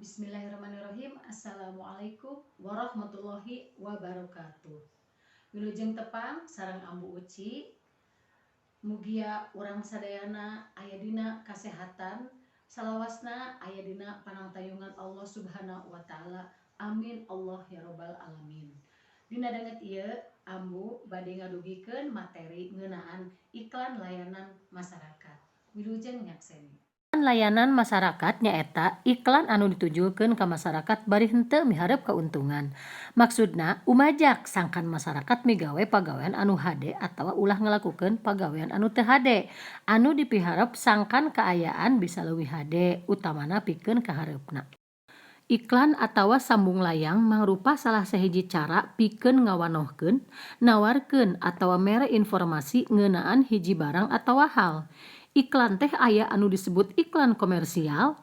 Bismillahirrahmanirrahim. Assalamualaikum warahmatullahi wabarakatuh. Wilujeng tepang sareng ambu uci mugia urang sadayana aya dina kasehatan salawasna aya dina panangtayungan Allah Subhanahu wa taala. Amin Allah ya robbal alamin. Dina danget ieu ambu bade ngadugikeun materi ngeunaan iklan layanan masyarakat. Wilujeng nyakseni. Layanan masyarakat nyaeta iklan anu ditujukeun ka masyarakat bari henteu miharep kauntungan. Maksudna umajak sangkan masyarakat migawe pagawean anu hade atawa ulah ngalakukeun pagawean anu teu hade anu dipiharep sangkan kaayaan bisa leuwih hade utamana pikeun kahareupna. Iklan atawa sambung layang mangrupa salah sahiji cara pikeun ngawanohkeun, nawarkeun atawa mere informasi ngeunaan hiji barang atawa hal. Iklan teh aya anu disebut iklan komersial,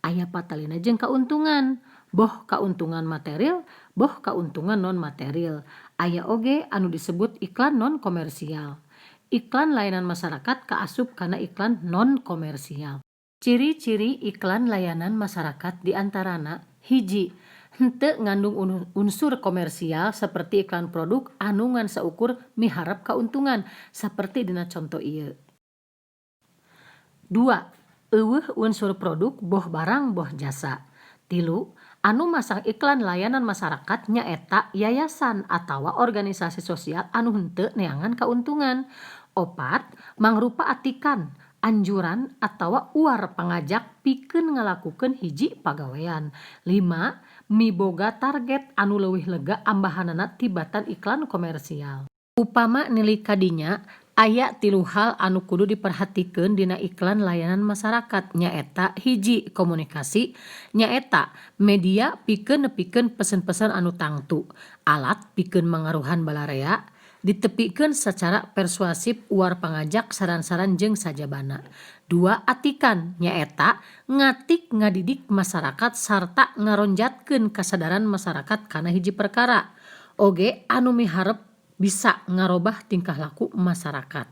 aya patalina jeung kauntungan, boh kauntungan material, boh kauntungan non material. Aya oge anu disebut iklan non komersial. Iklan layanan masyarakat kaasup kana iklan non komersial. Ciri-ciri iklan layanan masyarakat diantarana hiji, henteu ngandung unsur komersial seperti iklan produk anu ngan saukur miharep kauntungan seperti dina conto ieu. 2. Eueuh unsur produk boh barang boh jasa. 3. Anu masang iklan layanan masyarakat nyaeta yayasan atawa organisasi sosial anu henteu neangan kauntungan. 4. Mangrupa atikan, anjuran atawa uar pangajak pikeun ngalakukeun hiji pagawean. 5. Miboga target anu leuwih lega ambahanana tibatan iklan komersial. Upama nilai kadinya aya 3 hal anu kudu diperhatikeun dina iklan layanan masyarakat nyaeta hiji, komunikasi nyaeta media pikeun nepikeun pesen-pesen anu tangtu, alat pikeun mangaruhan balarea, ditepikeun secara persuasif uar pangajak saran-saran jeung sajabana. 2. Atikan nyaeta ngatik ngadidik masyarakat sarta ngaronjatkeun kasadaran masyarakat kana hiji perkara oge anu miharep bisa ngarobah tingkah laku masyarakat.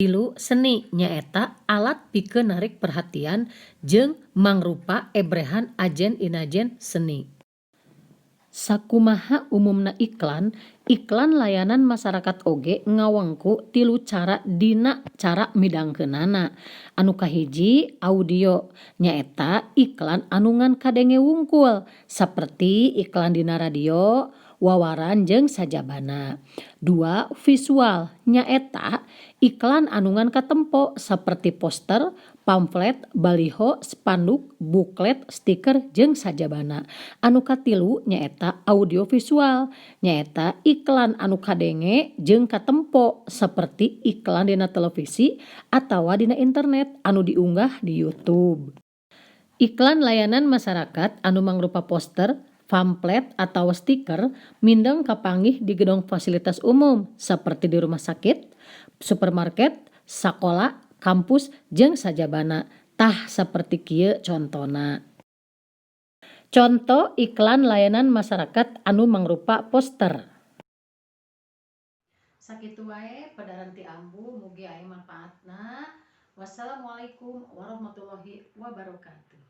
3. Seni nyaeta alat pikeun narik perhatian jeung mangrupa ebrehan ajen-inajen seni. Sakumaha umumna iklan layanan masyarakat oge ngawengku 3 cara dina cara midangkeunana. Anu kahiji, audio nyaeta iklan anu ngan kadenge wungkul saperti iklan dina radio, wawaran jeung sajabana. 2. Visual nyaeta iklan anu ngan katempo saperti poster, pamflet, baliho, spanduk, buklet, stiker jeung sajabana. Anu katilu nyaeta audiovisual nyaeta iklan anu kadenge jeung katempo saperti iklan dina televisi atawa dina internet anu diunggah di YouTube. Iklan layanan masyarakat anu mangrupa poster, pamflet atawa stiker mindeng kapanggih di gedung fasilitas umum saperti di rumah sakit, supermarket, sakola, kampus jeung sajabana. Tah saperti kieu contona. Conto iklan layanan masyarakat anu mangrupa poster. Sakitu wae padaran ti ambu mugi aya manfaatna. Wassalamualaikum warahmatullahi wabarakatuh.